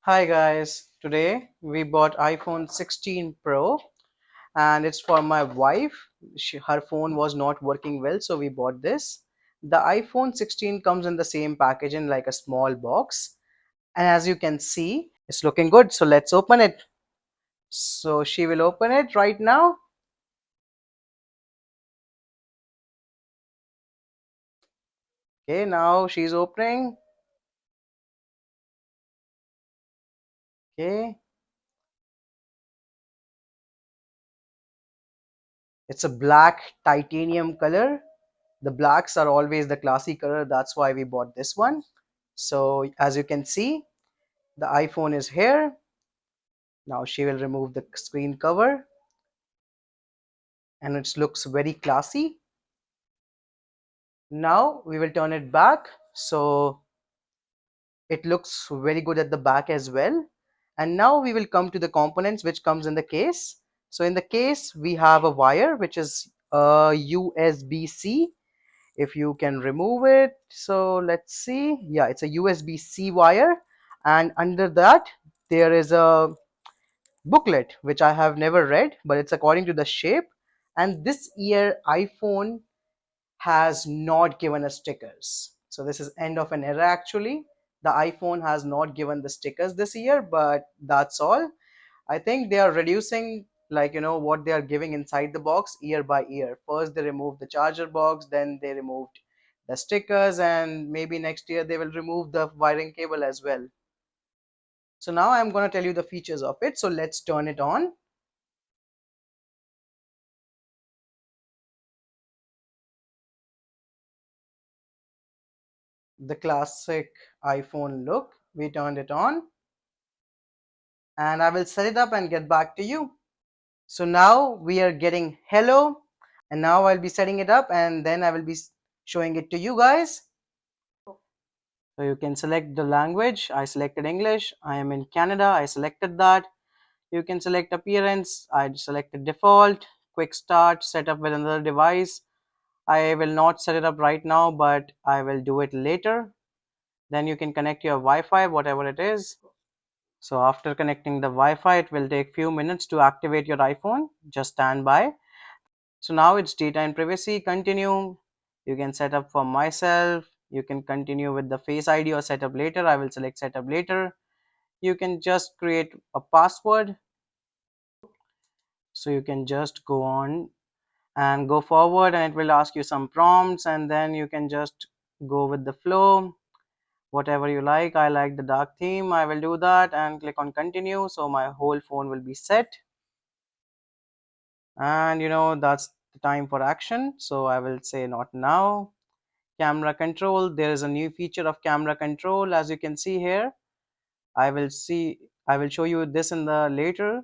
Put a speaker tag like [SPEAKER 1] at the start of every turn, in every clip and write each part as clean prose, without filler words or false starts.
[SPEAKER 1] Hi guys, today we bought iPhone 16 Pro and it's for my wife. Her phone was not working well, so we bought this. The iPhone 16 comes in the same package in like a small box, and as you can see, it's looking good. So let's open it. So she will open it right now. Okay, now she's opening. Okay, it's a black titanium color. The blacks are always the classy color, that's why we bought this one. So as you can see, the iPhone is here. Now she will remove the screen cover and it looks very classy. Now we will turn it back so it looks very good at the back as well. And now we will come to the components which comes in the case. So in the case we have a wire which is a USB-C. If you can remove it, so let's see. Yeah, it's a USB-C wire, and under that there is a booklet which I have never read, but it's according to the shape. And this year iPhone has not given us stickers, so this is end of an era. Actually, the iPhone has not given the stickers this year, but that's all. I think they are reducing, like, what they are giving inside the box year by year. First they removed the charger box, then they removed the stickers, and maybe next year they will remove the wiring cable as well. So now I'm going to tell you the features of it, so let's turn it on. The classic iPhone look. We turned it on and I will set it up and get back to you. So now we are getting hello, and now I'll be setting it up and then I will be showing it to you guys. So you can select the language. I selected English. I am in Canada. I selected that. You can select appearance. I selected default, quick start, set up with another device. I will not set it up right now, but I will do it later. Then you can connect your Wi-Fi, whatever it is. So after connecting the Wi-Fi, it will take few minutes to activate your iPhone. Just stand by. So now it's data and privacy. Continue. You can set up for myself. You can continue with the Face ID or setup later. I will select setup later. You can just create a password. So you can just go on and go forward, and it will ask you some prompts, and then you can just go with the flow. Whatever you like. I like the dark theme. I will do that and click on continue. So my whole phone will be set. And that's the time for action. So I will say not now. Camera control, there is a new feature of camera control, as you can see here. I will show you this in the later.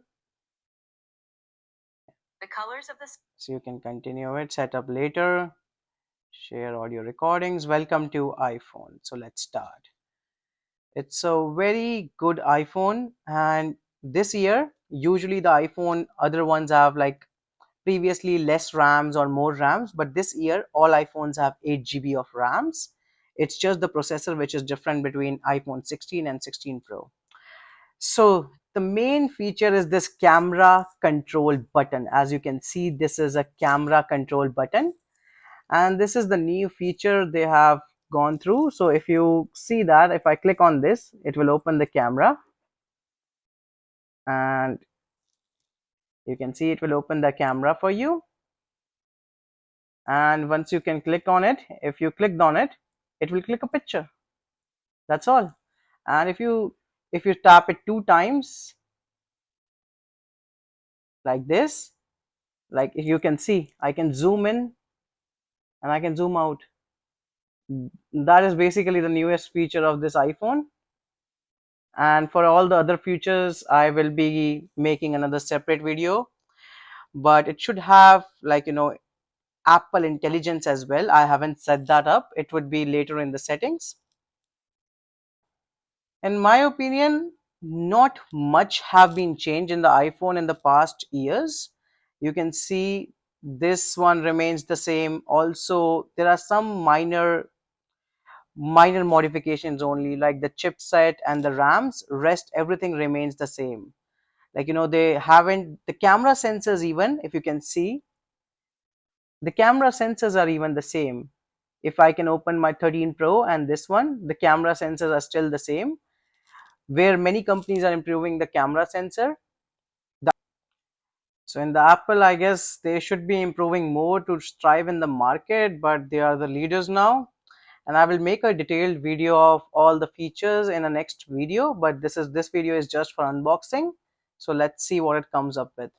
[SPEAKER 1] The colors of this, so you can continue it. Setup later. Share audio recordings. Welcome to iPhone. So let's start. It's a very good iPhone, and this year usually the iPhone other ones have like previously less RAMs or more RAMs, but this year all iPhones have 8 GB of RAMs. It's just the processor which is different between iPhone 16 and 16 Pro. So the main feature is this camera control button. As you can see, this is a camera control button, and this is the new feature they have gone through. So if you see that, if I click on this, it will open the camera, and you can see it will open the camera for you. And once you can click on it, if you clicked on it, it will click a picture. That's all. And if you tap it 2 times like this, like if you can see, I can zoom in and I can zoom out. That is basically the newest feature of this iPhone. And for all the other features, I will be making another separate video, but it should have, like, Apple Intelligence as well. I haven't set that up. It would be later in the settings. In my opinion, not much have been changed in the iPhone in the past years. You can see this one remains the same. Also, there are some minor minor modifications only, like the chipset and the RAMs. Rest everything remains the same. Like, they haven't the camera sensors, even if you can see, the camera sensors are even the same. If I can open my 13 Pro and this one, the camera sensors are still the same. Where many companies are improving the camera sensor, so in the Apple, I guess they should be improving more to strive in the market, but they are the leaders now. And I will make a detailed video of all the features in a next video, but this video is just for unboxing. So let's see what it comes up with.